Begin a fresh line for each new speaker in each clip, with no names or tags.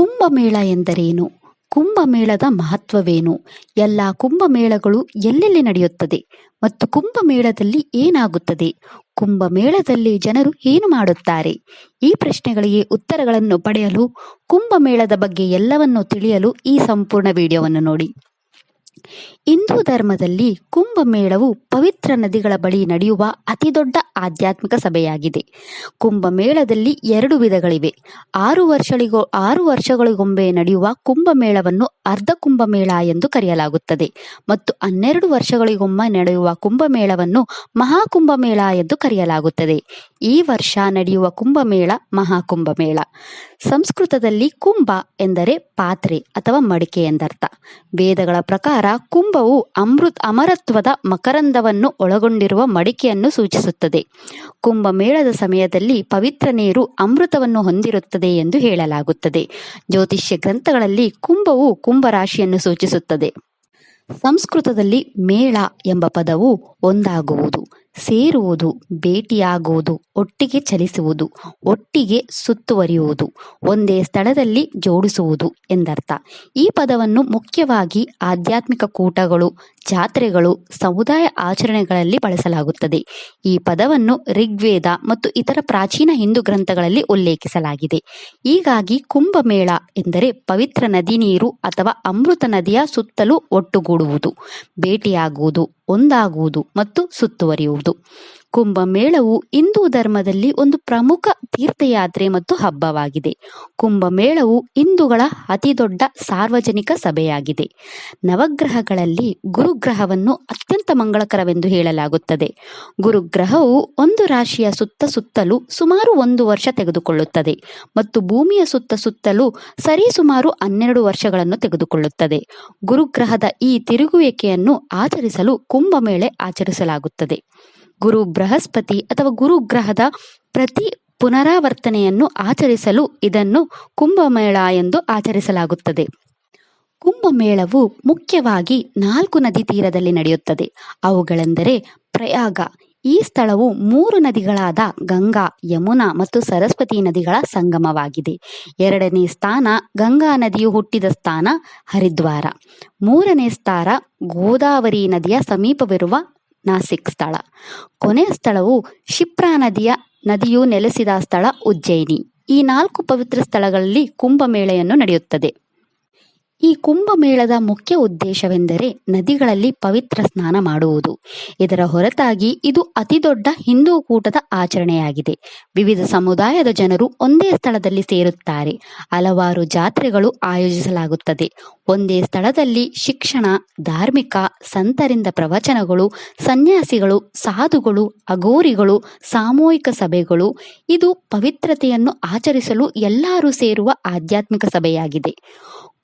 ಕುಂಭಮೇಳ ಎಂದರೇನು? ಕುಂಭಮೇಳದ ಮಹತ್ವವೇನು? ಎಲ್ಲ ಕುಂಭಮೇಳಗಳು ಎಲ್ಲೆಲ್ಲಿ ನಡೆಯುತ್ತದೆ ಮತ್ತು ಕುಂಭಮೇಳದಲ್ಲಿ ಏನಾಗುತ್ತದೆ? ಕುಂಭಮೇಳದಲ್ಲಿ ಜನರು ಏನು ಮಾಡುತ್ತಾರೆ? ಈ ಪ್ರಶ್ನೆಗಳಿಗೆ ಉತ್ತರಗಳನ್ನು ಪಡೆಯಲು, ಕುಂಭಮೇಳದ ಬಗ್ಗೆ ಎಲ್ಲವನ್ನೂ ತಿಳಿಯಲು ಈ ಸಂಪೂರ್ಣ ವಿಡಿಯೋವನ್ನು ನೋಡಿ. ಹಿಂದೂ ಧರ್ಮದಲ್ಲಿ ಕುಂಭಮೇಳವು ಪವಿತ್ರ ನದಿಗಳ ಬಳಿ ನಡೆಯುವ ಅತಿದೊಡ್ಡ ಆಧ್ಯಾತ್ಮಿಕ ಸಭೆಯಾಗಿದೆ. ಕುಂಭಮೇಳದಲ್ಲಿ 2 ವಿಧಗಳಿವೆ. 6 ವರ್ಷಗಳಿಗೊಮ್ಮೆ ನಡೆಯುವ ಕುಂಭಮೇಳವನ್ನು ಅರ್ಧ ಕುಂಭಮೇಳ ಎಂದು ಕರೆಯಲಾಗುತ್ತದೆ ಮತ್ತು 12 ವರ್ಷಗಳಿಗೊಮ್ಮೆ ನಡೆಯುವ ಕುಂಭಮೇಳವನ್ನು ಮಹಾಕುಂಭಮೇಳ ಎಂದು ಕರೆಯಲಾಗುತ್ತದೆ. ಈ ವರ್ಷ ನಡೆಯುವ ಕುಂಭಮೇಳ ಮಹಾಕುಂಭಮೇಳ. ಸಂಸ್ಕೃತದಲ್ಲಿ ಕುಂಭ ಎಂದರೆ ಪಾತ್ರೆ ಅಥವಾ ಮಡಿಕೆ ಎಂದರ್ಥ. ವೇದಗಳ ಪ್ರಕಾರ ಕುಂಭವು ಅಮರತ್ವದ ಮಕರಂದವನ್ನು ಒಳಗೊಂಡಿರುವ ಮಡಿಕೆಯನ್ನು ಸೂಚಿಸುತ್ತದೆ. ಕುಂಭಮೇಳದ ಸಮಯದಲ್ಲಿ ಪವಿತ್ರ ನೀರು ಅಮೃತವನ್ನು ಹೊಂದಿರುತ್ತದೆ ಎಂದು ಹೇಳಲಾಗುತ್ತದೆ. ಜ್ಯೋತಿಷ್ಯ ಗ್ರಂಥಗಳಲ್ಲಿ ಕುಂಭವು ಕುಂಭರಾಶಿಯನ್ನು ಸೂಚಿಸುತ್ತದೆ. ಸಂಸ್ಕೃತದಲ್ಲಿ ಮೇಳ ಎಂಬ ಪದವು ಒಂದಾಗುವುದು, ಸೇರುವುದು, ಭೇಟಿಯಾಗುವುದು, ಒಟ್ಟಿಗೆ ಚಲಿಸುವುದು, ಒಟ್ಟಿಗೆ ಸುತ್ತುವರಿಯುವುದು, ಒಂದೇ ಸ್ಥಳದಲ್ಲಿ ಜೋಡಿಸುವುದು ಎಂದರ್ಥ. ಈ ಪದವನ್ನು ಮುಖ್ಯವಾಗಿ ಆಧ್ಯಾತ್ಮಿಕ ಕೂಟಗಳು, ಜಾತ್ರೆಗಳು, ಸಮುದಾಯ ಆಚರಣೆಗಳಲ್ಲಿ ಬಳಸಲಾಗುತ್ತದೆ. ಈ ಪದವನ್ನು ಋಗ್ವೇದ ಮತ್ತು ಇತರ ಪ್ರಾಚೀನ ಹಿಂದೂ ಗ್ರಂಥಗಳಲ್ಲಿ ಉಲ್ಲೇಖಿಸಲಾಗಿದೆ. ಹೀಗಾಗಿ ಕುಂಭಮೇಳ ಎಂದರೆ ಪವಿತ್ರ ನದಿ ನೀರು ಅಥವಾ ಅಮೃತ ನದಿಯ ಸುತ್ತಲೂ ಒಟ್ಟುಗೂಡುವುದು, ಭೇಟಿಯಾಗುವುದು, ಒಂದಾಗುವುದು ಮತ್ತು ಸುತ್ತುವರಿಯುವುದು. ಕುಂಭಮೇಳವು ಹಿಂದೂ ಧರ್ಮದಲ್ಲಿ ಒಂದು ಪ್ರಮುಖ ತೀರ್ಥಯಾತ್ರೆ ಮತ್ತು ಹಬ್ಬವಾಗಿದೆ. ಕುಂಭಮೇಳವು ಹಿಂದೂಗಳ ಅತಿದೊಡ್ಡ ಸಾರ್ವಜನಿಕ ಸಭೆಯಾಗಿದೆ. ನವಗ್ರಹಗಳಲ್ಲಿ ಗುರುಗ್ರಹವನ್ನು ಅತ್ಯಂತ ಮಂಗಳಕರವೆಂದು ಹೇಳಲಾಗುತ್ತದೆ. ಗುರುಗ್ರಹವು ಒಂದು ರಾಶಿಯ ಸುತ್ತಲೂ ಸುಮಾರು 1 ವರ್ಷ ತೆಗೆದುಕೊಳ್ಳುತ್ತದೆ ಮತ್ತು ಭೂಮಿಯ ಸುತ್ತಲೂ ಸರಿಸುಮಾರು 12 ವರ್ಷಗಳನ್ನು ತೆಗೆದುಕೊಳ್ಳುತ್ತದೆ. ಗುರುಗ್ರಹದ ಈ ತಿರುಗುವಿಕೆಯನ್ನು ಆಚರಿಸಲು ಕುಂಭಮೇಳ ಆಚರಿಸಲಾಗುತ್ತದೆ. ಗುರು ಬೃಹಸ್ಪತಿ ಅಥವಾ ಗುರುಗ್ರಹದ ಪ್ರತಿ ಪುನರಾವರ್ತನೆಯನ್ನು ಆಚರಿಸಲು ಇದನ್ನು ಕುಂಭಮೇಳ ಎಂದು ಆಚರಿಸಲಾಗುತ್ತದೆ. ಕುಂಭಮೇಳವು ಮುಖ್ಯವಾಗಿ 4 ನದಿ ತೀರದಲ್ಲಿ ನಡೆಯುತ್ತದೆ. ಅವುಗಳೆಂದರೆ ಪ್ರಯಾಗ. ಈ ಸ್ಥಳವು 3 ನದಿಗಳಾದ ಗಂಗಾ, ಯಮುನಾ ಮತ್ತು ಸರಸ್ವತಿ ನದಿಗಳ ಸಂಗಮವಾಗಿದೆ. 2ನೇ ಸ್ಥಾನ ಗಂಗಾ ನದಿಯು ಹುಟ್ಟಿದ ಸ್ಥಾನ ಹರಿದ್ವಾರ. 3ನೇ ಸ್ಥಾನ ಗೋದಾವರಿ ನದಿಯ ಸಮೀಪವಿರುವ ನಾಸಿಕ್ ಸ್ಥಳ. ಕೊನೆಯ ಸ್ಥಳವು ಕ್ಷಿಪ್ರಾ ನದಿಯು ನೆಲೆಸಿದ ಸ್ಥಳ ಉಜ್ಜಯಿನಿ. ಈ 4 ಪವಿತ್ರ ಸ್ಥಳಗಳಲ್ಲಿ ಕುಂಭಮೇಳೆಯನ್ನು ನಡೆಯುತ್ತದೆ. ಈ ಕುಂಭಮೇಳದ ಮುಖ್ಯ ಉದ್ದೇಶವೆಂದರೆ ನದಿಗಳಲ್ಲಿ ಪವಿತ್ರ ಸ್ನಾನ ಮಾಡುವುದು. ಇದರ ಹೊರತಾಗಿ ಇದು ಅತಿದೊಡ್ಡ ಹಿಂದೂ ಕೂಟದ ಆಚರಣೆಯಾಗಿದೆ. ವಿವಿಧ ಸಮುದಾಯದ ಜನರು ಒಂದೇ ಸ್ಥಳದಲ್ಲಿ ಸೇರುತ್ತಾರೆ. ಹಲವಾರು ಜಾತ್ರೆಗಳು ಆಯೋಜಿಸಲಾಗುತ್ತದೆ. ಒಂದೇ ಸ್ಥಳದಲ್ಲಿ ಶಿಕ್ಷಣ, ಧಾರ್ಮಿಕ, ಸಂತರಿಂದ ಪ್ರವಚನಗಳು, ಸನ್ಯಾಸಿಗಳು, ಸಾಧುಗಳು, ಅಘೋರಿಗಳು, ಸಾಮೂಹಿಕ ಸಭೆಗಳು. ಇದು ಪವಿತ್ರತೆಯನ್ನು ಆಚರಿಸಲು ಎಲ್ಲರೂ ಸೇರುವ ಆಧ್ಯಾತ್ಮಿಕ ಸಭೆಯಾಗಿದೆ.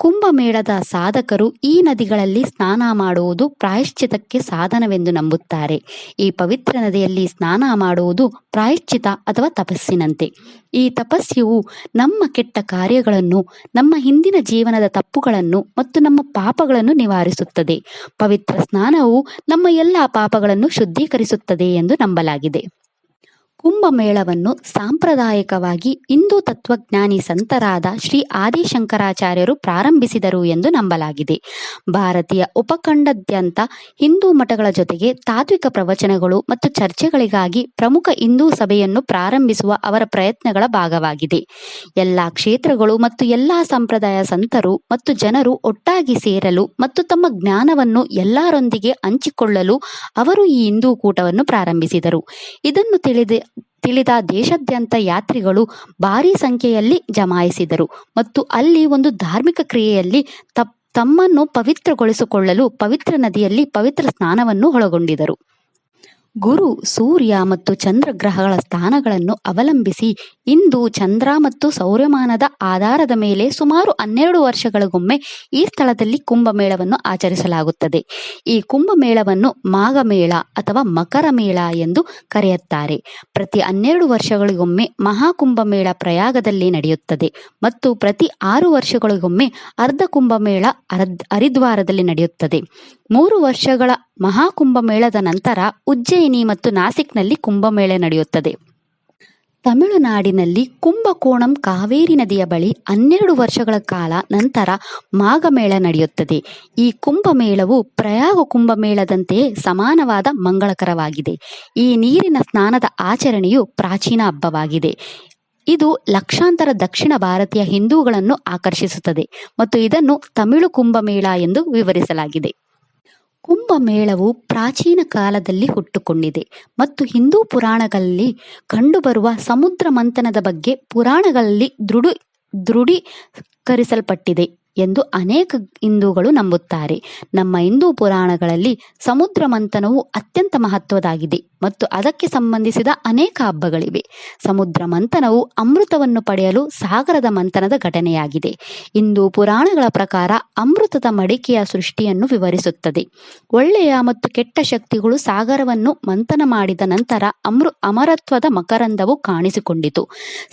ಕುಂಭಮೇಳದ ಸಾಧಕರು ಈ ನದಿಗಳಲ್ಲಿ ಸ್ನಾನ ಮಾಡುವುದು ಪ್ರಾಯಶ್ಚಿತಕ್ಕೆ ಸಾಧನವೆಂದು ನಂಬುತ್ತಾರೆ. ಈ ಪವಿತ್ರ ನದಿಯಲ್ಲಿ ಸ್ನಾನ ಮಾಡುವುದು ಪ್ರಾಯಶ್ಚಿತ ಅಥವಾ ತಪಸ್ಸಿನಂತೆ. ಈ ತಪಸ್ಯವು ನಮ್ಮ ಕೆಟ್ಟ ಕಾರ್ಯಗಳನ್ನು, ನಮ್ಮ ಹಿಂದಿನ ಜೀವನದ ತಪ್ಪುಗಳನ್ನು ಮತ್ತು ನಮ್ಮ ಪಾಪಗಳನ್ನು ನಿವಾರಿಸುತ್ತದೆ. ಪವಿತ್ರ ಸ್ನಾನವು ನಮ್ಮ ಎಲ್ಲ ಪಾಪಗಳನ್ನು ಶುದ್ಧೀಕರಿಸುತ್ತದೆ ಎಂದು ನಂಬಲಾಗಿದೆ. ಕುಂಭಮೇಳವನ್ನು ಸಾಂಪ್ರದಾಯಿಕವಾಗಿ ಹಿಂದೂ ತತ್ವಜ್ಞಾನಿ ಸಂತರಾದ ಶ್ರೀ ಆದಿಶಂಕರಾಚಾರ್ಯರು ಪ್ರಾರಂಭಿಸಿದರು ಎಂದು ನಂಬಲಾಗಿದೆ. ಭಾರತೀಯ ಉಪಖಂಡದಾದ್ಯಂತ ಹಿಂದೂ ಮಠಗಳ ಜೊತೆಗೆ ತಾತ್ವಿಕ ಪ್ರವಚನಗಳು ಮತ್ತು ಚರ್ಚೆಗಳಿಗಾಗಿ ಪ್ರಮುಖ ಹಿಂದೂ ಸಭೆಯನ್ನು ಪ್ರಾರಂಭಿಸುವ ಅವರ ಪ್ರಯತ್ನಗಳ ಭಾಗವಾಗಿದೆ. ಎಲ್ಲ ಕ್ಷೇತ್ರಗಳು ಮತ್ತು ಎಲ್ಲ ಸಂಪ್ರದಾಯ ಸಂತರು ಮತ್ತು ಜನರು ಒಟ್ಟಾಗಿ ಸೇರಲು ಮತ್ತು ತಮ್ಮ ಜ್ಞಾನವನ್ನು ಎಲ್ಲರೊಂದಿಗೆ ಹಂಚಿಕೊಳ್ಳಲು ಅವರು ಈ ಹಿಂದೂ ಕೂಟವನ್ನು ಪ್ರಾರಂಭಿಸಿದರು. ಇದನ್ನು ತಿಳಿದ ದೇಶಾದ್ಯಂತ ಯಾತ್ರಿಗಳು ಭಾರೀ ಸಂಖ್ಯೆಯಲ್ಲಿ ಜಮಾಯಿಸಿದರು ಮತ್ತು ಅಲ್ಲಿ ಒಂದು ಧಾರ್ಮಿಕ ಕ್ರಿಯೆಯಲ್ಲಿ ತಮ್ಮನ್ನು ಪವಿತ್ರಗೊಳಿಸಿಕೊಳ್ಳಲು ಪವಿತ್ರ ನದಿಯಲ್ಲಿ ಪವಿತ್ರ ಸ್ನಾನವನ್ನು ಒಳಗೊಂಡಿದ್ದರು. ಗುರು, ಸೂರ್ಯ ಮತ್ತು ಚಂದ್ರ ಗ್ರಹಗಳ ಸ್ಥಾನಗಳನ್ನು ಅವಲಂಬಿಸಿ ಇಂದು ಚಂದ್ರ ಮತ್ತು ಸೌರಮಾನದ ಆಧಾರದ ಮೇಲೆ ಸುಮಾರು 12 ವರ್ಷಗಳಿಗೊಮ್ಮೆ ಈ ಸ್ಥಳದಲ್ಲಿ ಕುಂಭಮೇಳವನ್ನು ಆಚರಿಸಲಾಗುತ್ತದೆ. ಈ ಕುಂಭಮೇಳವನ್ನು ಮಾಘಮೇಳ ಅಥವಾ ಮಕರ ಮೇಳ ಎಂದು ಕರೆಯುತ್ತಾರೆ. ಪ್ರತಿ 12 ವರ್ಷಗಳಿಗೊಮ್ಮೆ ಮಹಾಕುಂಭಮೇಳ ಪ್ರಯಾಗದಲ್ಲಿ ನಡೆಯುತ್ತದೆ ಮತ್ತು ಪ್ರತಿ 6 ವರ್ಷಗಳಿಗೊಮ್ಮೆ ಅರ್ಧ ಕುಂಭಮೇಳ ಹರಿದ್ವಾರದಲ್ಲಿ ನಡೆಯುತ್ತದೆ. 3 ವರ್ಷಗಳ ಮಹಾಕುಂಭಮೇಳದ ನಂತರ ಉಜ್ಜಯಿನಿ ಮತ್ತು ನಾಸಿಕ್ನಲ್ಲಿ ಕುಂಭಮೇಳ ನಡೆಯುತ್ತದೆ. ತಮಿಳುನಾಡಿನಲ್ಲಿ ಕುಂಭಕೋಣಂ ಕಾವೇರಿ ನದಿಯ ಬಳಿ 12 ವರ್ಷಗಳ ಕಾಲ ನಂತರ ಮಾಘಮೇಳ ನಡೆಯುತ್ತದೆ. ಈ ಕುಂಭಮೇಳವು ಪ್ರಯಾಗ ಕುಂಭಮೇಳದಂತೆಯೇ ಸಮಾನವಾದ ಮಂಗಳಕರವಾಗಿದೆ. ಈ ನೀರಿನ ಸ್ನಾನದ ಆಚರಣೆಯು ಪ್ರಾಚೀನ ಹಬ್ಬವಾಗಿದೆ. ಇದು ಲಕ್ಷಾಂತರ ದಕ್ಷಿಣ ಭಾರತೀಯ ಹಿಂದೂಗಳನ್ನು ಆಕರ್ಷಿಸುತ್ತದೆ ಮತ್ತು ಇದನ್ನು ತಮಿಳು ಕುಂಭಮೇಳ ಎಂದು ವಿವರಿಸಲಾಗಿದೆ. ಕುಂಭಮೇಳವು ಪ್ರಾಚೀನ ಕಾಲದಲ್ಲಿ ಹುಟ್ಟುಕೊಂಡಿದೆ ಮತ್ತು ಹಿಂದೂ ಪುರಾಣಗಳಲ್ಲಿ ಕಂಡುಬರುವ ಸಮುದ್ರ ಮಂಥನದ ಬಗ್ಗೆ ಪುರಾಣಗಳಲ್ಲಿ ದೃಢೀಕರಿಸಲ್ಪಟ್ಟಿದೆ ಎಂದು ಅನೇಕ ಹಿಂದೂಗಳು ನಂಬುತ್ತಾರೆ. ನಮ್ಮ ಹಿಂದೂ ಪುರಾಣಗಳಲ್ಲಿ ಸಮುದ್ರ ಮಂಥನವು ಅತ್ಯಂತ ಮಹತ್ವದಾಗಿದೆ ಮತ್ತು ಅದಕ್ಕೆ ಸಂಬಂಧಿಸಿದ ಅನೇಕ ಹಬ್ಬಗಳಿವೆ. ಸಮುದ್ರ ಮಂಥನವು ಅಮೃತವನ್ನು ಪಡೆಯಲು ಸಾಗರದ ಮಂಥನದ ಘಟನೆಯಾಗಿದೆ. ಹಿಂದೂ ಪುರಾಣಗಳ ಪ್ರಕಾರ ಅಮೃತದ ಮಡಿಕೆಯ ಸೃಷ್ಟಿಯನ್ನು ವಿವರಿಸುತ್ತದೆ. ಒಳ್ಳೆಯ ಮತ್ತು ಕೆಟ್ಟ ಶಕ್ತಿಗಳು ಸಾಗರವನ್ನು ಮಂಥನ ಮಾಡಿದ ನಂತರ ಅಮರತ್ವದ ಮಕರಂದವು ಕಾಣಿಸಿಕೊಂಡಿತು.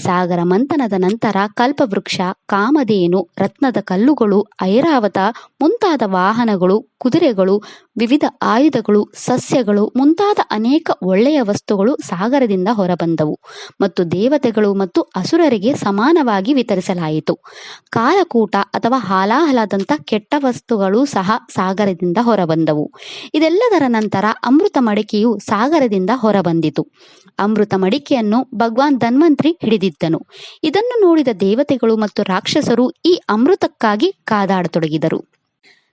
ಸಾಗರ ಮಂಥನದ ನಂತರ ಕಲ್ಪವೃಕ್ಷ, ಕಾಮಧೇನು, ರತ್ನದ ಕಲ್ಲುಗಳು, ಐರಾವತ ಮುಂತಾದ ವಾಹನಗಳು, ಕುದುರೆಗಳು, ವಿವಿಧ ಆಯುಧಗಳು, ಸಸ್ಯಗಳು ಮುಂತಾದ ಅನೇಕ ಒಳ್ಳೆಯ ವಸ್ತುಗಳು ಸಾಗರದಿಂದ ಹೊರಬಂದವು ಮತ್ತು ದೇವತೆಗಳು ಮತ್ತು ಅಸುರರಿಗೆ ಸಮಾನವಾಗಿ ವಿತರಿಸಲಾಯಿತು. ಕಾಲಕೂಟ ಅಥವಾ ಹಾಲಾಹಲದಂಥ ಕೆಟ್ಟ ವಸ್ತುಗಳು ಸಹ ಸಾಗರದಿಂದ ಹೊರಬಂದವು. ಇದೆಲ್ಲದರ ನಂತರ ಅಮೃತ ಮಡಿಕೆಯು ಸಾಗರದಿಂದ ಹೊರಬಂದಿತು. ಅಮೃತ ಮಡಿಕೆಯನ್ನು ಭಗವಾನ್ ಧನ್ವಂತ್ರಿ ಹಿಡಿದಿದ್ದನು. ಇದನ್ನು ನೋಡಿದ ದೇವತೆಗಳು ಮತ್ತು ರಾಕ್ಷಸರು ಈ ಅಮೃತಕ್ಕಾಗಿ ಕಾದಾಡತೊಡಗಿದರು.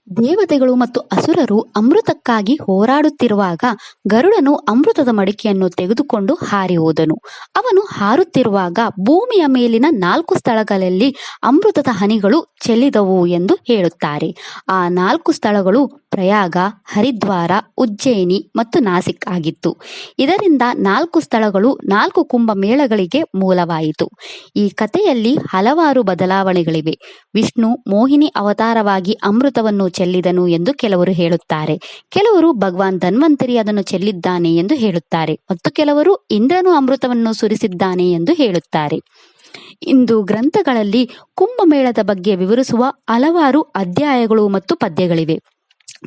ದೇವತೆಗಳು ಮತ್ತು ಅಸುರರು ಅಮೃತಕ್ಕಾಗಿ ಹೋರಾಡುತ್ತಿರುವಾಗ ಗರುಡನು ಅಮೃತದ ಮಡಿಕೆಯನ್ನು ತೆಗೆದುಕೊಂಡು ಹಾರಿ ಹೋದನು. ಅವನು ಹಾರುತ್ತಿರುವಾಗ ಭೂಮಿಯ ಮೇಲಿನ 4 ಸ್ಥಳಗಳಲ್ಲಿ ಅಮೃತದ ಹನಿಗಳು ಚೆಲ್ಲಿದವು ಎಂದು ಹೇಳುತ್ತಾರೆ. ಆ 4 ಸ್ಥಳಗಳು ಪ್ರಯಾಗ, ಹರಿದ್ವಾರ, ಉಜ್ಜಯಿನಿ ಮತ್ತು ನಾಸಿಕ್ ಆಗಿತ್ತು. ಇದರಿಂದ 4 ಸ್ಥಳಗಳು 4 ಕುಂಭಮೇಳಗಳಿಗೆ ಮೂಲವಾಯಿತು. ಈ ಕಥೆಯಲ್ಲಿ ಹಲವಾರು ಬದಲಾವಣೆಗಳಿವೆ. ವಿಷ್ಣು ಮೋಹಿನಿ ಅವತಾರವಾಗಿ ಅಮೃತವನ್ನು ಚೆಲ್ಲಿದನು ಎಂದು ಕೆಲವರು ಹೇಳುತ್ತಾರೆ. ಕೆಲವರು ಭಗವಾನ್ ಧನ್ವಂತರಿ ಅದನ್ನು ಚೆಲ್ಲಿದ್ದಾನೆ ಎಂದು ಹೇಳುತ್ತಾರೆ ಮತ್ತು ಕೆಲವರು ಇಂದ್ರನು ಅಮೃತವನ್ನು ಸುರಿಸಿದ್ದಾನೆ ಎಂದು ಹೇಳುತ್ತಾರೆ. ಹಿಂದೂ ಗ್ರಂಥಗಳಲ್ಲಿ ಕುಂಭಮೇಳದ ಬಗ್ಗೆ ವಿವರಿಸುವ ಹಲವಾರು ಅಧ್ಯಾಯಗಳು ಮತ್ತು ಪದ್ಯಗಳಿವೆ.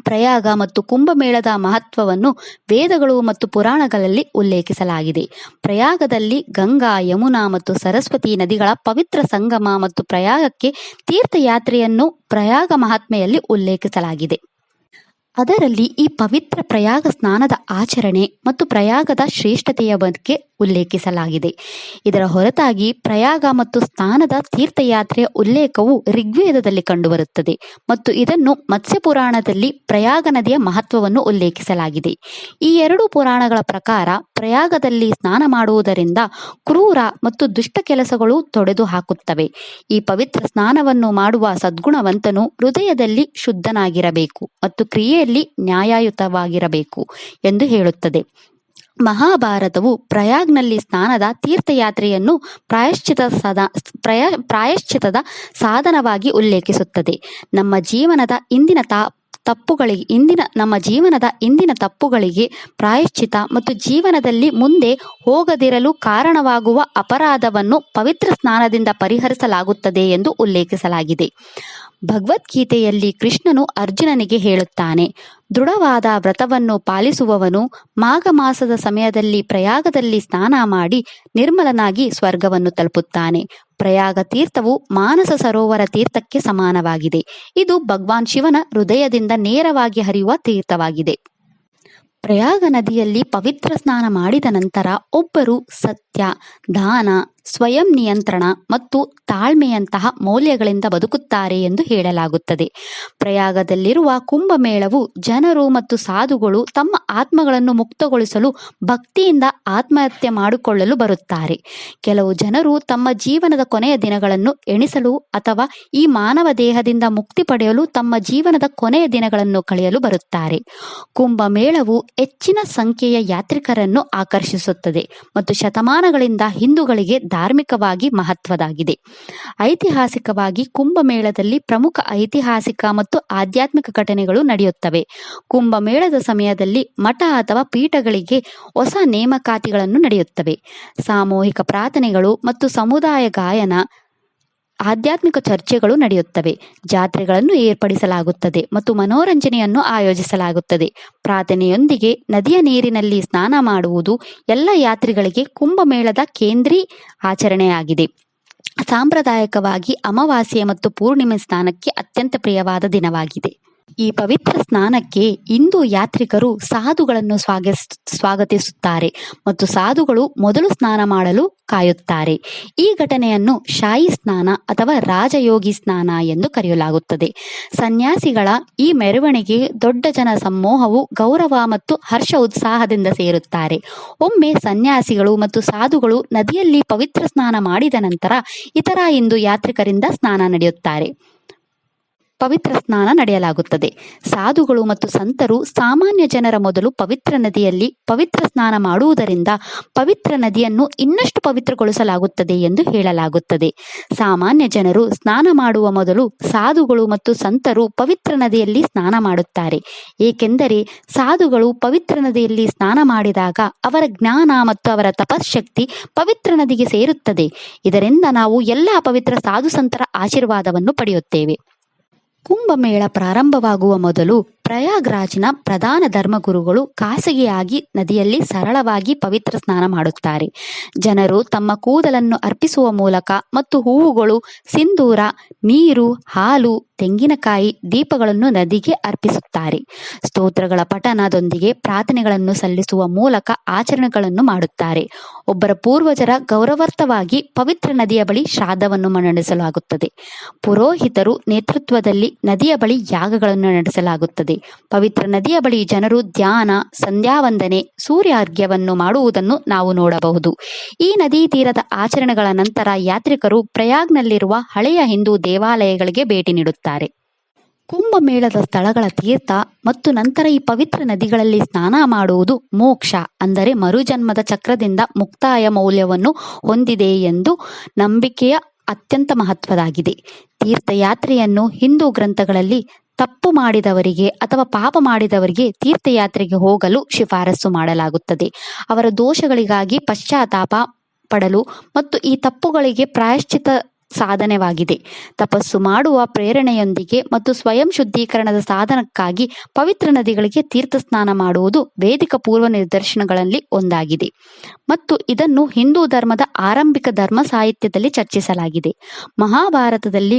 ಪ್ರಯಾಗ ಮತ್ತು ಕುಂಭಮೇಳದ ಮಹತ್ವವನ್ನು ವೇದಗಳು ಮತ್ತು ಪುರಾಣಗಳಲ್ಲಿ ಉಲ್ಲೇಖಿಸಲಾಗಿದೆ. ಪ್ರಯಾಗದಲ್ಲಿ ಗಂಗಾ, ಯಮುನಾ ಮತ್ತು ಸರಸ್ವತಿ ನದಿಗಳ ಪವಿತ್ರ ಸಂಗಮ ಮತ್ತು ಪ್ರಯಾಗಕ್ಕೆ ತೀರ್ಥಯಾತ್ರೆಯನ್ನು ಪ್ರಯಾಗ ಮಹಾತ್ಮೆಯಲ್ಲಿ ಉಲ್ಲೇಖಿಸಲಾಗಿದೆ. ಅದರಲ್ಲಿ ಈ ಪವಿತ್ರ ಪ್ರಯಾಗ ಸ್ನಾನದ ಆಚರಣೆ ಮತ್ತು ಪ್ರಯಾಗದ ಶ್ರೇಷ್ಠತೆಯ ಬಗ್ಗೆ ಉಲ್ಲೇಖಿಸಲಾಗಿದೆ. ಇದರ ಹೊರತಾಗಿ ಪ್ರಯಾಗ ಮತ್ತು ಸ್ನಾನದ ತೀರ್ಥಯಾತ್ರೆಯ ಉಲ್ಲೇಖವು ಋಗ್ವೇದದಲ್ಲಿ ಕಂಡುಬರುತ್ತದೆ ಮತ್ತು ಇದನ್ನು ಮತ್ಸ್ಯ ಪುರಾಣದಲ್ಲಿ ಪ್ರಯಾಗ ನದಿಯ ಮಹತ್ವವನ್ನು ಉಲ್ಲೇಖಿಸಲಾಗಿದೆ. ಈ 2 ಪುರಾಣಗಳ ಪ್ರಕಾರ ಪ್ರಯಾಗದಲ್ಲಿ ಸ್ನಾನ ಮಾಡುವುದರಿಂದ ಕ್ರೂರ ಮತ್ತು ದುಷ್ಟ ಕೆಲಸಗಳು ತೊಡೆದು ಹಾಕುತ್ತವೆ. ಈ ಪವಿತ್ರ ಸ್ನಾನವನ್ನು ಮಾಡುವ ಸದ್ಗುಣವಂತನು ಹೃದಯದಲ್ಲಿ ಶುದ್ಧನಾಗಿರಬೇಕು ಮತ್ತು ಕ್ರಿಯೆಯಲ್ಲಿ ನ್ಯಾಯಯುತವಾಗಿರಬೇಕು ಎಂದು ಹೇಳುತ್ತದೆ. ಮಹಾಭಾರತವು ಪ್ರಯಾಗ್ನಲ್ಲಿ ಸ್ನಾನದ ತೀರ್ಥಯಾತ್ರೆಯನ್ನು ಪ್ರಾಯಶ್ಚಿತದ ಸಾಧನವಾಗಿ ಉಲ್ಲೇಖಿಸುತ್ತದೆ. ನಮ್ಮ ಜೀವನದ ಇಂದಿನ ತಪ್ಪುಗಳಿಗೆ ಪ್ರಾಯಶ್ಚಿತ ಮತ್ತು ಜೀವನದಲ್ಲಿ ಮುಂದೆ ಹೋಗದಿರಲು ಕಾರಣವಾಗುವ ಅಪರಾಧವನ್ನು ಪವಿತ್ರ ಸ್ನಾನದಿಂದ ಪರಿಹರಿಸಲಾಗುತ್ತದೆ ಎಂದು ಉಲ್ಲೇಖಿಸಲಾಗಿದೆ. ಭಗವದ್ಗೀತೆಯಲ್ಲಿ ಕೃಷ್ಣನು ಅರ್ಜುನನಿಗೆ ಹೇಳುತ್ತಾನೆ, ದೃಢವಾದ ವ್ರತವನ್ನು ಪಾಲಿಸುವವನು ಮಾಘ ಮಾಸದ ಸಮಯದಲ್ಲಿ ಪ್ರಯಾಗದಲ್ಲಿ ಸ್ನಾನ ಮಾಡಿ ನಿರ್ಮಲನಾಗಿ ಸ್ವರ್ಗವನ್ನು ತಲುಪುತ್ತಾನೆ. ಪ್ರಯಾಗ ತೀರ್ಥವು ಮಾನಸ ಸರೋವರ ತೀರ್ಥಕ್ಕೆ ಸಮಾನವಾಗಿದೆ. ಇದು ಭಗವಾನ್ ಶಿವನ ಹೃದಯದಿಂದ ನೇರವಾಗಿ ಹರಿಯುವ ತೀರ್ಥವಾಗಿದೆ. ಪ್ರಯಾಗ ನದಿಯಲ್ಲಿ ಪವಿತ್ರ ಸ್ನಾನ ಮಾಡಿದ ನಂತರ ಒಬ್ಬರು ಸತ್ಯ, ದಾನ, ಸ್ವಯಂ ನಿಯಂತ್ರಣ ಮತ್ತು ತಾಳ್ಮೆಯಂತಹ ಮೌಲ್ಯಗಳಿಂದ ಬದುಕುತ್ತಾರೆ ಎಂದು ಹೇಳಲಾಗುತ್ತದೆ. ಪ್ರಯಾಗದಲ್ಲಿರುವ ಕುಂಭಮೇಳವು ಜನರು ಮತ್ತು ಸಾಧುಗಳು ತಮ್ಮ ಆತ್ಮಗಳನ್ನು ಮುಕ್ತಗೊಳಿಸಲು ಭಕ್ತಿಯಿಂದ ಆತ್ಮಹತ್ಯೆ ಮಾಡಿಕೊಳ್ಳಲು ಬರುತ್ತಾರೆ. ಕೆಲವು ಜನರು ತಮ್ಮ ಜೀವನದ ಕೊನೆಯ ದಿನಗಳನ್ನು ಎಣಿಸಲು ಅಥವಾ ಈ ಮಾನವ ದೇಹದಿಂದ ಮುಕ್ತಿ ಪಡೆಯಲು ತಮ್ಮ ಜೀವನದ ಕೊನೆಯ ದಿನಗಳನ್ನು ಕಳೆಯಲು ಬರುತ್ತಾರೆ. ಕುಂಭಮೇಳವು ಹೆಚ್ಚಿನ ಸಂಖ್ಯೆಯ ಯಾತ್ರಿಕರನ್ನು ಆಕರ್ಷಿಸುತ್ತದೆ ಮತ್ತು ಶತಮಾನಗಳಿಂದ ಹಿಂದೂಗಳಿಗೆ ಧಾರ್ಮಿಕವಾಗಿ ಮಹತ್ವದಾಗಿದೆ. ಐತಿಹಾಸಿಕವಾಗಿ ಕುಂಭಮೇಳದಲ್ಲಿ ಪ್ರಮುಖ ಐತಿಹಾಸಿಕ ಮತ್ತು ಆಧ್ಯಾತ್ಮಿಕ ಘಟನೆಗಳು ನಡೆಯುತ್ತವೆ. ಕುಂಭಮೇಳದ ಸಮಯದಲ್ಲಿ ಮಠ ಅಥವಾ ಪೀಠಗಳಿಗೆ ಹೊಸ ನೇಮಕಾತಿಗಳನ್ನು ನಡೆಯುತ್ತವೆ. ಸಾಮೂಹಿಕ ಪ್ರಾರ್ಥನೆಗಳು ಮತ್ತು ಸಮುದಾಯ ಗಾಯನ ಆಧ್ಯಾತ್ಮಿಕ ಚರ್ಚೆಗಳು ನಡೆಯುತ್ತವೆ, ಜಾತ್ರೆಗಳನ್ನು ಏರ್ಪಡಿಸಲಾಗುತ್ತದೆ ಮತ್ತು ಮನೋರಂಜನೆಯನ್ನು ಆಯೋಜಿಸಲಾಗುತ್ತದೆ. ಪ್ರಾರ್ಥನೆಯೊಂದಿಗೆ ನದಿಯ ನೀರಿನಲ್ಲಿ ಸ್ನಾನ ಮಾಡುವುದು ಎಲ್ಲ ಯಾತ್ರಿಗಳಿಗೆ ಕುಂಭಮೇಳದ ಕೇಂದ್ರೀ ಆಚರಣೆಯಾಗಿದೆ. ಸಾಂಪ್ರದಾಯಿಕವಾಗಿ ಅಮಾವಾಸ್ಯೆ ಮತ್ತು ಪೂರ್ಣಿಮೆ ಸ್ನಾನಕ್ಕೆ ಅತ್ಯಂತ ಪ್ರಿಯವಾದ ದಿನವಾಗಿದೆ. ಈ ಪವಿತ್ರ ಸ್ನಾನಕ್ಕೆ ಹಿಂದೂ ಯಾತ್ರಿಕರು ಸಾಧುಗಳನ್ನು ಸ್ವಾಗತಿಸುತ್ತಾರೆ ಮತ್ತು ಸಾಧುಗಳು ಮೊದಲು ಸ್ನಾನ ಮಾಡಲು ಕಾಯುತ್ತಾರೆ. ಈ ಘಟನೆಯನ್ನು ಶಾಹಿ ಸ್ನಾನ ಅಥವಾ ರಾಜಯೋಗಿ ಸ್ನಾನ ಎಂದು ಕರೆಯಲಾಗುತ್ತದೆ. ಸನ್ಯಾಸಿಗಳ ಈ ಮೆರವಣಿಗೆ ದೊಡ್ಡ ಜನ ಸಮೂಹವು ಗೌರವ ಮತ್ತು ಹರ್ಷ ಉತ್ಸಾಹದಿಂದ ಸೇರುತ್ತಾರೆ. ಒಮ್ಮೆ ಸನ್ಯಾಸಿಗಳು ಮತ್ತು ಸಾಧುಗಳು ನದಿಯಲ್ಲಿ ಪವಿತ್ರ ಸ್ನಾನ ಮಾಡಿದ ನಂತರ ಇತರ ಹಿಂದೂ ಯಾತ್ರಿಕರಿಂದ ಪವಿತ್ರ ಸ್ನಾನ ನಡೆಯಲಾಗುತ್ತದೆ. ಸಾಧುಗಳು ಮತ್ತು ಸಂತರು ಸಾಮಾನ್ಯ ಜನರ ಮೊದಲು ಪವಿತ್ರ ನದಿಯಲ್ಲಿ ಪವಿತ್ರ ಸ್ನಾನ ಮಾಡುವುದರಿಂದ ಪವಿತ್ರ ನದಿಯನ್ನು ಇನ್ನಷ್ಟು ಪವಿತ್ರಗೊಳಿಸಲಾಗುತ್ತದೆ ಎಂದು ಹೇಳಲಾಗುತ್ತದೆ. ಸಾಮಾನ್ಯ ಜನರು ಸ್ನಾನ ಮಾಡುವ ಮೊದಲು ಸಾಧುಗಳು ಮತ್ತು ಸಂತರು ಪವಿತ್ರ ನದಿಯಲ್ಲಿ ಸ್ನಾನ ಮಾಡುತ್ತಾರೆ, ಏಕೆಂದರೆ ಸಾಧುಗಳು ಪವಿತ್ರ ನದಿಯಲ್ಲಿ ಸ್ನಾನ ಮಾಡಿದಾಗ ಅವರ ಜ್ಞಾನ ಮತ್ತು ಅವರ ತಪಶಕ್ತಿ ಪವಿತ್ರ ನದಿಗೆ ಸೇರುತ್ತದೆ. ಇದರಿಂದ ನಾವು ಎಲ್ಲ ಪವಿತ್ರ ಸಾಧು ಸಂತರ ಆಶೀರ್ವಾದವನ್ನು ಪಡೆಯುತ್ತೇವೆ. ಕುಂಭಮೇಳ ಪ್ರಾರಂಭವಾಗುವ ಮೊದಲು ಪ್ರಯಾಗ್ರಾಜ್ನ ಪ್ರಧಾನ ಧರ್ಮಗುರುಗಳು ಖಾಸಗಿಯಾಗಿ ನದಿಯಲ್ಲಿ ಸರಳವಾಗಿ ಪವಿತ್ರ ಸ್ನಾನ ಮಾಡುತ್ತಾರೆ. ಜನರು ತಮ್ಮ ಕೂದಲನ್ನು ಅರ್ಪಿಸುವ ಮೂಲಕ ಮತ್ತು ಹೂವುಗಳು, ಸಿಂಧೂರ, ನೀರು, ಹಾಲು, ತೆಂಗಿನಕಾಯಿ, ದೀಪಗಳನ್ನು ನದಿಗೆ ಅರ್ಪಿಸುತ್ತಾರೆ. ಸ್ತೋತ್ರಗಳ ಪಠಣದೊಂದಿಗೆ ಪ್ರಾರ್ಥನೆಗಳನ್ನು ಸಲ್ಲಿಸುವ ಮೂಲಕ ಆಚರಣೆಗಳನ್ನು ಮಾಡುತ್ತಾರೆ. ಒಬ್ಬರ ಪೂರ್ವಜರ ಗೌರವಾರ್ಥವಾಗಿ ಪವಿತ್ರ ನದಿಯ ಬಳಿ ಶ್ರಾದ್ದವನ್ನು ನಡೆಸಲಾಗುತ್ತದೆ. ಪುರೋಹಿತರು ನೇತೃತ್ವದಲ್ಲಿ ನದಿಯ ಬಳಿ ಯಾಗಗಳನ್ನು ನಡೆಸಲಾಗುತ್ತದೆ. ಪವಿತ್ರ ನದಿಯ ಬಳಿ ಜನರು ಧ್ಯಾನ, ಸಂಧ್ಯಾವಂದನೆ, ಸೂರ್ಯಾರ್ಘ್ಯವನ್ನು ಮಾಡುವುದನ್ನು ನಾವು ನೋಡಬಹುದು. ಈ ನದಿ ತೀರದ ಆಚರಣೆಗಳ ನಂತರ ಯಾತ್ರಿಕರು ಪ್ರಯಾಗ್ನಲ್ಲಿರುವ ಹಳೆಯ ಹಿಂದೂ ದೇವಾಲಯಗಳಿಗೆ ಭೇಟಿ ನೀಡುತ್ತಾರೆ. ಕುಂಭಮೇಳದ ಸ್ಥಳಗಳ ತೀರ್ಥ ಮತ್ತು ನಂತರ ಈ ಪವಿತ್ರ ನದಿಗಳಲ್ಲಿ ಸ್ನಾನ ಮಾಡುವುದು ಮೋಕ್ಷ, ಅಂದರೆ ಮರುಜನ್ಮದ ಚಕ್ರದಿಂದ ಮುಕ್ತಾಯ ಮೌಲ್ಯವನ್ನು ಹೊಂದಿದೆ ಎಂದು ನಂಬಿಕೆಯ ಅತ್ಯಂತ ಮಹತ್ವದಾಗಿದೆ. ತೀರ್ಥಯಾತ್ರೆಯನ್ನು ಹಿಂದೂ ಗ್ರಂಥಗಳಲ್ಲಿ ತಪ್ಪು ಮಾಡಿದವರಿಗೆ ಅಥವಾ ಪಾಪ ಮಾಡಿದವರಿಗೆ ತೀರ್ಥಯಾತ್ರೆಗೆ ಹೋಗಲು ಶಿಫಾರಸು ಮಾಡಲಾಗುತ್ತದೆ. ಅವರ ದೋಷಗಳಿಗಾಗಿ ಪಶ್ಚಾತ್ತಾಪ ಪಡಲು ಮತ್ತು ಈ ತಪ್ಪುಗಳಿಗೆ ಪ್ರಾಯಶ್ಚಿತ್ತ ಸಾಧನವಾಗಿದೆ. ತಪಸ್ಸು ಮಾಡುವ ಪ್ರೇರಣೆಯೊಂದಿಗೆ ಮತ್ತು ಸ್ವಯಂ ಶುದ್ಧೀಕರಣದ ಸಾಧನಕ್ಕಾಗಿ ಪವಿತ್ರ ನದಿಗಳಿಗೆ ತೀರ್ಥ ಸ್ನಾನ ಮಾಡುವುದು ವೇದಿಕ ಪೂರ್ವ ನಿದರ್ಶನಗಳಲ್ಲಿ ಒಂದಾಗಿದೆ ಮತ್ತು ಇದನ್ನು ಹಿಂದೂ ಧರ್ಮದ ಆರಂಭಿಕ ಧರ್ಮ ಸಾಹಿತ್ಯದಲ್ಲಿ ಚರ್ಚಿಸಲಾಗಿದೆ. ಮಹಾಭಾರತದಲ್ಲಿ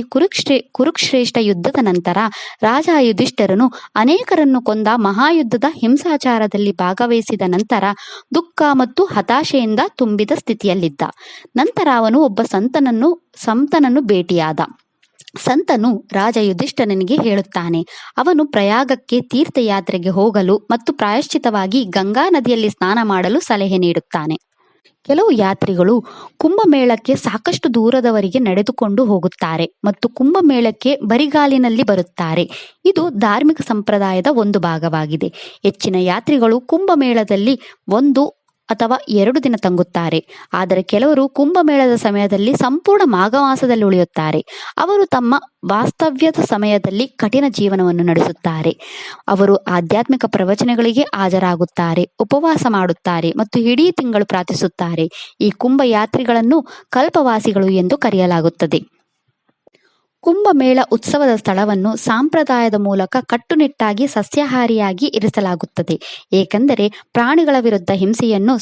ಕುರುಕ್ಷೇತ್ರ ಯುದ್ಧದ ನಂತರ ರಾಜ ಯುಧಿಷ್ಠಿರನು ಅನೇಕರನ್ನು ಕೊಂದ ಮಹಾಯುದ್ಧದ ಹಿಂಸಾಚಾರದಲ್ಲಿ ಭಾಗವಹಿಸಿದ ನಂತರ ದುಃಖ ಮತ್ತು ಹತಾಶೆಯಿಂದ ತುಂಬಿದ ಸ್ಥಿತಿಯಲ್ಲಿದ್ದ. ನಂತರ ಅವನು ಒಬ್ಬ ಸಂತನನ್ನು ಭೇಟಿಯಾದ. ಸಂತನು ರಾಜ ಯುಧಿಷ್ಠಿರನಿಗೆ ಹೇಳುತ್ತಾನೆ, ಅವನು ಪ್ರಯಾಗಕ್ಕೆ ತೀರ್ಥಯಾತ್ರೆಗೆ ಹೋಗಲು ಮತ್ತು ಪ್ರಾಯಶ್ಚಿತವಾಗಿ ಗಂಗಾ ನದಿಯಲ್ಲಿ ಸ್ನಾನ ಮಾಡಲು ಸಲಹೆ ನೀಡುತ್ತಾನೆ. ಕೆಲವು ಯಾತ್ರಿಗಳು ಕುಂಭಮೇಳಕ್ಕೆ ಸಾಕಷ್ಟು ದೂರದವರೆಗೆ ನಡೆದುಕೊಂಡು ಹೋಗುತ್ತಾರೆ ಮತ್ತು ಕುಂಭಮೇಳಕ್ಕೆ ಬರಿಗಾಲಿನಲ್ಲಿ ಬರುತ್ತಾರೆ. ಇದು ಧಾರ್ಮಿಕ ಸಂಪ್ರದಾಯದ ಒಂದು ಭಾಗವಾಗಿದೆ. ಹೆಚ್ಚಿನ ಯಾತ್ರಿಗಳು ಕುಂಭಮೇಳದಲ್ಲಿ 1 ಅಥವಾ 2 ದಿನ ತಂಗುತ್ತಾರೆ, ಆದರೆ ಕೆಲವರು ಕುಂಭಮೇಳದ ಸಮಯದಲ್ಲಿ ಸಂಪೂರ್ಣ ಮಾಘಮಾಸದಲ್ಲಿ ಉಳಿಯುತ್ತಾರೆ. ಅವರು ತಮ್ಮ ವಾಸ್ತವ್ಯದ ಸಮಯದಲ್ಲಿ ಕಠಿಣ ಜೀವನವನ್ನು ನಡೆಸುತ್ತಾರೆ. ಅವರು ಆಧ್ಯಾತ್ಮಿಕ ಪ್ರವಚನಗಳಿಗೆ ಹಾಜರಾಗುತ್ತಾರೆ, ಉಪವಾಸ ಮಾಡುತ್ತಾರೆ ಮತ್ತು ಇಡೀ ತಿಂಗಳು ಪ್ರಾರ್ಥಿಸುತ್ತಾರೆ. ಈ ಕುಂಭ ಯಾತ್ರಿಗಳನ್ನು ಕಲ್ಪವಾಸಿಗಳು ಎಂದು ಕರೆಯಲಾಗುತ್ತದೆ. ಕುಂಭಮೇಳ ಉತ್ಸವದ ಸ್ಥಳವನ್ನು ಸಂಪ್ರದಾಯದ ಮೂಲಕ ಕಟ್ಟುನಿಟ್ಟಾಗಿ ಸಸ್ಯಾಹಾರಿಯಾಗಿ ಇರಿಸಲಾಗುತ್ತದೆ, ಏಕೆಂದರೆ ಪ್ರಾಣಿಗಳ ವಿರುದ್ಧ ಹಿಂಸೆಯನ್ನು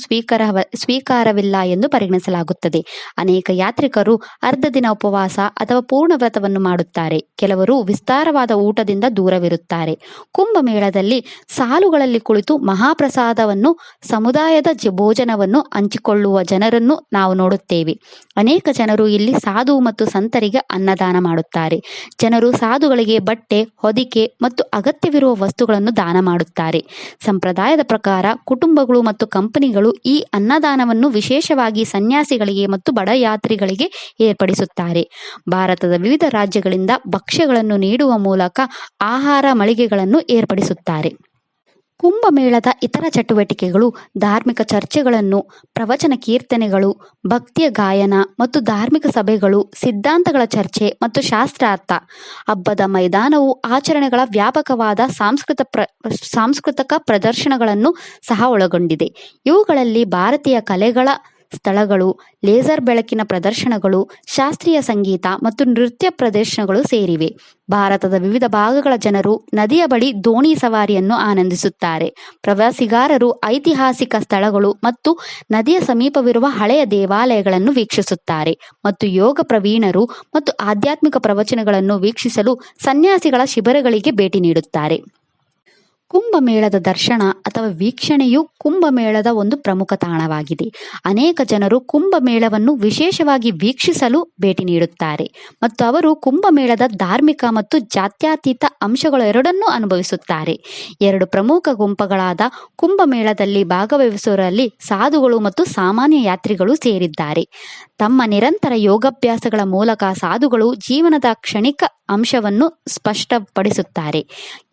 ಸ್ವೀಕಾರವಿಲ್ಲ ಎಂದು ಪರಿಗಣಿಸಲಾಗುತ್ತದೆ. ಅನೇಕ ಯಾತ್ರಿಕರು ಅರ್ಧ ದಿನ ಉಪವಾಸ ಅಥವಾ ಪೂರ್ಣ ವ್ರತವನ್ನು ಮಾಡುತ್ತಾರೆ. ಕೆಲವರು ವಿಸ್ತಾರವಾದ ಊಟದಿಂದ ದೂರವಿರುತ್ತಾರೆ. ಕುಂಭಮೇಳದಲ್ಲಿ ಸಾಲುಗಳಲ್ಲಿ ಕುಳಿತು ಮಹಾಪ್ರಸಾದವನ್ನು, ಸಮುದಾಯದ ಭೋಜನವನ್ನು ಹಂಚಿಕೊಳ್ಳುವ ಜನರನ್ನು ನಾವು ನೋಡುತ್ತೇವೆ. ಅನೇಕ ಜನರು ಇಲ್ಲಿ ಸಾಧು ಮತ್ತು ಸಂತರಿಗೆ ಅನ್ನದಾನ ಮಾಡುತ್ತಾರೆ. ಜನರು ಸಾಧುಗಳಿಗೆ ಬಟ್ಟೆ, ಹೊದಿಕೆ ಮತ್ತು ಅಗತ್ಯವಿರುವ ವಸ್ತುಗಳನ್ನು ದಾನ ಮಾಡುತ್ತಾರೆ. ಸಂಪ್ರದಾಯದ ಪ್ರಕಾರ ಕುಟುಂಬಗಳು ಮತ್ತು ಕಂಪನಿಗಳು ಈ ಅನ್ನದಾನವನ್ನು ವಿಶೇಷವಾಗಿ ಸನ್ಯಾಸಿಗಳಿಗೆ ಮತ್ತು ಬಡ ಯಾತ್ರಿಗಳಿಗೆ ಏರ್ಪಡಿಸುತ್ತಾರೆ. ಭಾರತದ ವಿವಿಧ ರಾಜ್ಯಗಳಿಂದ ಭಕ್ಷ್ಯಗಳನ್ನು ನೀಡುವ ಮೂಲಕ ಆಹಾರ ಮಳಿಗೆಗಳನ್ನು ಏರ್ಪಡಿಸುತ್ತಾರೆ. ಕುಂಭಮೇಳದ ಇತರ ಚಟುವಟಿಕೆಗಳು ಧಾರ್ಮಿಕ ಚರ್ಚೆಗಳನ್ನು, ಪ್ರವಚನ, ಕೀರ್ತನೆಗಳು, ಭಕ್ತಿಯ ಗಾಯನ ಮತ್ತು ಧಾರ್ಮಿಕ ಸಭೆಗಳು, ಸಿದ್ಧಾಂತಗಳ ಚರ್ಚೆ ಮತ್ತು ಶಾಸ್ತ್ರಾರ್ಥ. ಹಬ್ಬದ ಮೈದಾನವು ಆಚರಣೆಗಳ ವ್ಯಾಪಕವಾದ ಸಾಂಸ್ಕೃತಿಕ ಪ್ರದರ್ಶನಗಳನ್ನು ಸಹ ಒಳಗೊಂಡಿದೆ. ಇವುಗಳಲ್ಲಿ ಭಾರತೀಯ ಕಲೆಗಳ ಸ್ಥಳಗಳು, ಲೇಸರ್ ಬೆಳಕಿನ ಪ್ರದರ್ಶನಗಳು, ಶಾಸ್ತ್ರೀಯ ಸಂಗೀತ ಮತ್ತು ನೃತ್ಯ ಪ್ರದರ್ಶನಗಳು ಸೇರಿವೆ. ಭಾರತದ ವಿವಿಧ ಭಾಗಗಳ ಜನರು ನದಿಯ ಬಳಿ ದೋಣಿ ಸವಾರಿಯನ್ನು ಆನಂದಿಸುತ್ತಾರೆ. ಪ್ರವಾಸಿಗಾರರು ಐತಿಹಾಸಿಕ ಸ್ಥಳಗಳು ಮತ್ತು ನದಿಯ ಸಮೀಪವಿರುವ ಹಳೆಯ ದೇವಾಲಯಗಳನ್ನು ವೀಕ್ಷಿಸುತ್ತಾರೆ ಮತ್ತು ಯೋಗ ಪ್ರವೀಣರು ಮತ್ತು ಆಧ್ಯಾತ್ಮಿಕ ಪ್ರವಚನಗಳನ್ನು ವೀಕ್ಷಿಸಲು ಸನ್ಯಾಸಿಗಳ ಶಿಬಿರಗಳಿಗೆ ಭೇಟಿ ನೀಡುತ್ತಾರೆ. ಕುಂಭಮೇಳದ ದರ್ಶನ ಅಥವಾ ವೀಕ್ಷಣೆಯು ಕುಂಭಮೇಳದ ಒಂದು ಪ್ರಮುಖ ತಾಣವಾಗಿದೆ. ಅನೇಕ ಜನರು ಕುಂಭಮೇಳವನ್ನು ವಿಶೇಷವಾಗಿ ವೀಕ್ಷಿಸಲು ಭೇಟಿ ನೀಡುತ್ತಾರೆ ಮತ್ತು ಅವರು ಕುಂಭಮೇಳದ ಧಾರ್ಮಿಕ ಮತ್ತು ಜಾತ್ಯತೀತ ಅಂಶಗಳೆರಡನ್ನೂ ಅನುಭವಿಸುತ್ತಾರೆ. ಎರಡು ಪ್ರಮುಖ ಗುಂಪುಗಳಾದ ಕುಂಭಮೇಳದಲ್ಲಿ ಭಾಗವಹಿಸುವವರಲ್ಲಿ ಸಾಧುಗಳು ಮತ್ತು ಸಾಮಾನ್ಯ ಯಾತ್ರಿಗಳು ಸೇರಿದ್ದಾರೆ. ತಮ್ಮ ನಿರಂತರ ಯೋಗಾಭ್ಯಾಸಗಳ ಮೂಲಕ ಸಾಧುಗಳು ಜೀವನದ ಕ್ಷಣಿಕ ಅಂಶವನ್ನು ಸ್ಪಷ್ಟಪಡಿಸುತ್ತಾರೆ.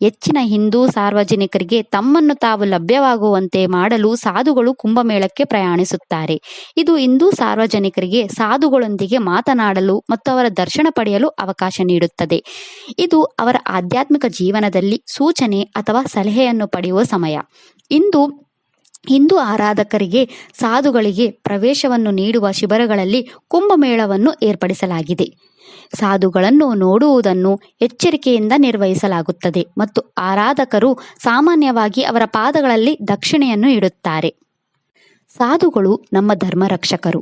ಹೆಚ್ಚಿನ ಹಿಂದೂ ಸಾರ್ವಜನಿಕರಿಗೆ ತಮ್ಮನ್ನು ತಾವು ಲಭ್ಯವಾಗುವಂತೆ ಮಾಡಲು ಸಾಧುಗಳು ಕುಂಭಮೇಳಕ್ಕೆ ಪ್ರಯಾಣಿಸುತ್ತಾರೆ. ಇದು ಹಿಂದೂ ಸಾರ್ವಜನಿಕರಿಗೆ ಸಾಧುಗಳೊಂದಿಗೆ ಮಾತನಾಡಲು ಮತ್ತು ಅವರ ದರ್ಶನ ಪಡೆಯಲು ಅವಕಾಶ ನೀಡುತ್ತದೆ. ಇದು ಅವರ ಆಧ್ಯಾತ್ಮಿಕ ಜೀವನದಲ್ಲಿ ಸೂಚನೆ ಅಥವಾ ಸಲಹೆಯನ್ನು ಪಡೆಯುವ ಸಮಯ. ಹಿಂದೂ ಆರಾಧಕರಿಗೆ ಸಾಧುಗಳಿಗೆ ಪ್ರವೇಶವನ್ನು ನೀಡುವ ಶಿಬಿರಗಳಲ್ಲಿ ಕುಂಭಮೇಳವನ್ನು ಏರ್ಪಡಿಸಲಾಗಿದೆ. ಸಾಧುಗಳನ್ನು ನೋಡುವುದನ್ನು ಎಚ್ಚರಿಕೆಯಿಂದ ನಿರ್ವಹಿಸಲಾಗುತ್ತದೆ ಮತ್ತು ಆರಾಧಕರು ಸಾಮಾನ್ಯವಾಗಿ ಅವರ ಪಾದಗಳಲ್ಲಿ ದಕ್ಷಿಣೆಯನ್ನು ಇಡುತ್ತಾರೆ. ಸಾಧುಗಳು ನಮ್ಮ ಧರ್ಮ ರಕ್ಷಕರು.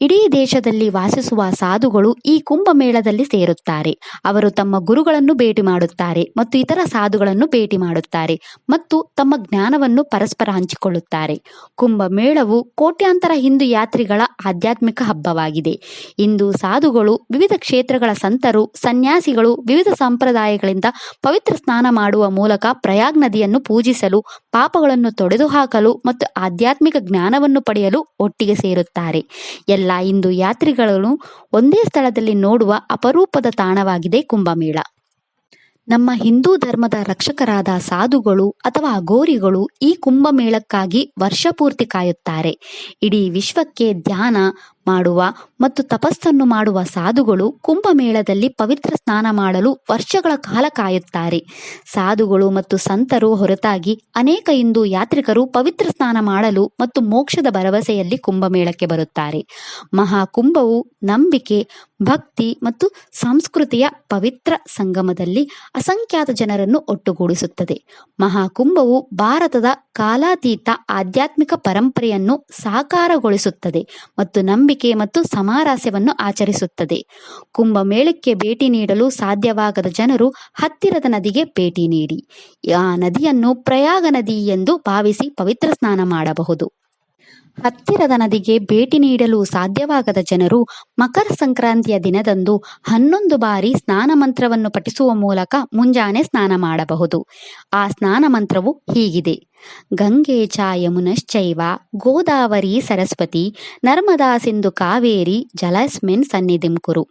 ಇಡೀ ದೇಶದಲ್ಲಿ ವಾಸಿಸುವ ಸಾಧುಗಳು ಈ ಕುಂಭಮೇಳದಲ್ಲಿ ಸೇರುತ್ತಾರೆ. ಅವರು ತಮ್ಮ ಗುರುಗಳನ್ನು ಭೇಟಿ ಮಾಡುತ್ತಾರೆ ಮತ್ತು ಇತರ ಸಾಧುಗಳನ್ನು ಭೇಟಿ ಮಾಡುತ್ತಾರೆ ಮತ್ತು ತಮ್ಮ ಜ್ಞಾನವನ್ನು ಪರಸ್ಪರ ಹಂಚಿಕೊಳ್ಳುತ್ತಾರೆ. ಕುಂಭಮೇಳವು ಕೋಟ್ಯಾಂತರ ಹಿಂದೂ ಯಾತ್ರಿಗಳ ಆಧ್ಯಾತ್ಮಿಕ ಹಬ್ಬವಾಗಿದೆ. ಹಿಂದೂ ಸಾಧುಗಳು, ವಿವಿಧ ಕ್ಷೇತ್ರಗಳ ಸಂತರು, ಸನ್ಯಾಸಿಗಳು ವಿವಿಧ ಸಂಪ್ರದಾಯಗಳಿಂದ ಪವಿತ್ರ ಸ್ನಾನ ಮಾಡುವ ಮೂಲಕ ಪ್ರಯಾಗ್ ನದಿಯನ್ನು ಪೂಜಿಸಲು, ಪಾಪಗಳನ್ನು ತೊಡೆದುಹಾಕಲು ಮತ್ತು ಆಧ್ಯಾತ್ಮಿಕ ಜ್ಞಾನವನ್ನು ಪಡೆಯಲು ಒಟ್ಟಿಗೆ ಸೇರುತ್ತಾರೆ. ಎಲ್ಲ ಹಿಂದೂ ಯಾತ್ರಿಗಳನ್ನು ಒಂದೇ ಸ್ಥಳದಲ್ಲಿ ನೋಡುವ ಅಪರೂಪದ ತಾಣವಾಗಿದೆ ಕುಂಭಮೇಳ. ನಮ್ಮ ಹಿಂದೂ ಧರ್ಮದ ರಕ್ಷಕರಾದ ಸಾಧುಗಳು ಅಥವಾ ಅಘೋರಿಗಳು ಈ ಕುಂಭಮೇಳಕ್ಕಾಗಿ ವರ್ಷಪೂರ್ತಿ ಕಾಯುತ್ತಾರೆ. ಇಡೀ ವಿಶ್ವಕ್ಕೆ ಧ್ಯಾನ ಮಾಡುವ ಮತ್ತು ತಪಸ್ಸನ್ನು ಮಾಡುವ ಸಾಧುಗಳು ಕುಂಭಮೇಳದಲ್ಲಿ ಪವಿತ್ರ ಸ್ನಾನ ಮಾಡಲು ವರ್ಷಗಳ ಕಾಲ ಕಾಯುತ್ತಾರೆ. ಸಾಧುಗಳು ಮತ್ತು ಸಂತರು ಹೊರತಾಗಿ ಅನೇಕ ಹಿಂದೂ ಯಾತ್ರಿಕರು ಪವಿತ್ರ ಸ್ನಾನ ಮಾಡಲು ಮತ್ತು ಮೋಕ್ಷದ ಭರವಸೆಯಲ್ಲಿ ಕುಂಭಮೇಳಕ್ಕೆ ಬರುತ್ತಾರೆ. ಮಹಾಕುಂಭವು ನಂಬಿಕೆ, ಭಕ್ತಿ ಮತ್ತು ಸಂಸ್ಕೃತಿಯ ಪವಿತ್ರ ಸಂಗಮದಲ್ಲಿ ಅಸಂಖ್ಯಾತ ಜನರನ್ನು ಒಟ್ಟುಗೂಡಿಸುತ್ತದೆ. ಮಹಾಕುಂಭವು ಭಾರತದ ಕಾಲಾತೀತ ಆಧ್ಯಾತ್ಮಿಕ ಪರಂಪರೆಯನ್ನು ಸಾಕಾರಗೊಳಿಸುತ್ತದೆ ಮತ್ತು ನಂಬಿಕೆ ಮತ್ತು ಸಾಮರಸ್ಯವನ್ನು ಆಚರಿಸುತ್ತದೆ. ಕುಂಭಮೇಳಕ್ಕೆ ಭೇಟಿ ನೀಡಲು ಸಾಧ್ಯವಾಗದ ಜನರು ಹತ್ತಿರದ ನದಿಗೆ ಭೇಟಿ ನೀಡಿ ಆ ನದಿಯನ್ನು ಪ್ರಯಾಗ ನದಿ ಎಂದು ಭಾವಿಸಿ ಪವಿತ್ರ ಸ್ನಾನ ಮಾಡಬಹುದು. ಹತ್ತಿರದ ನದಿಗೆ ಭೇಟಿ ನೀಡಲು ಸಾಧ್ಯವಾಗದ ಜನರು ಮಕರ ಸಂಕ್ರಾಂತಿಯ ದಿನದಂದು 11 ಬಾರಿ ಸ್ನಾನ ಮಂತ್ರವನ್ನು ಪಠಿಸುವ ಮೂಲಕ ಮುಂಜಾನೆ ಸ್ನಾನ ಮಾಡಬಹುದು. ಆ ಸ್ನಾನ ಮಂತ್ರವು ಹೀಗಿದೆ: ಗಂಗೆ ಚ ಯಮುನಶ್ಚೈವ ಗೋದಾವರಿ ಸರಸ್ವತಿ ನರ್ಮದಾ ಸಿಂಧು ಕಾವೇರಿ ಜಲಸ್ಮಿನ್ ಸನ್ನಿಧಿಂ ಕುರು.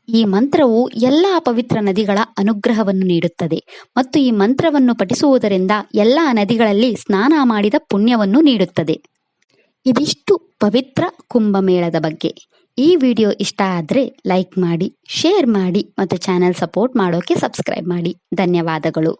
ಈ ಮಂತ್ರವು ಎಲ್ಲ ಪವಿತ್ರ ನದಿಗಳ ಅನುಗ್ರಹವನ್ನು ನೀಡುತ್ತದೆ ಮತ್ತು ಈ ಮಂತ್ರವನ್ನು ಪಠಿಸುವುದರಿಂದ ಎಲ್ಲ ನದಿಗಳಲ್ಲಿ ಸ್ನಾನ ಮಾಡಿದ ಪುಣ್ಯವನ್ನು ನೀಡುತ್ತದೆ. ಇದಿಷ್ಟು ಪವಿತ್ರ ಕುಂಭಮೇಳದ ಬಗ್ಗೆ. ಈ ವಿಡಿಯೋ ಇಷ್ಟ ಆದರೆ ಲೈಕ್ ಮಾಡಿ, ಶೇರ್ ಮಾಡಿ ಮತ್ತು ಚಾನೆಲ್ ಸಪೋರ್ಟ್ ಮಾಡೋಕೆ ಸಬ್ಸ್ಕ್ರೈಬ್ ಮಾಡಿ. ಧನ್ಯವಾದಗಳು.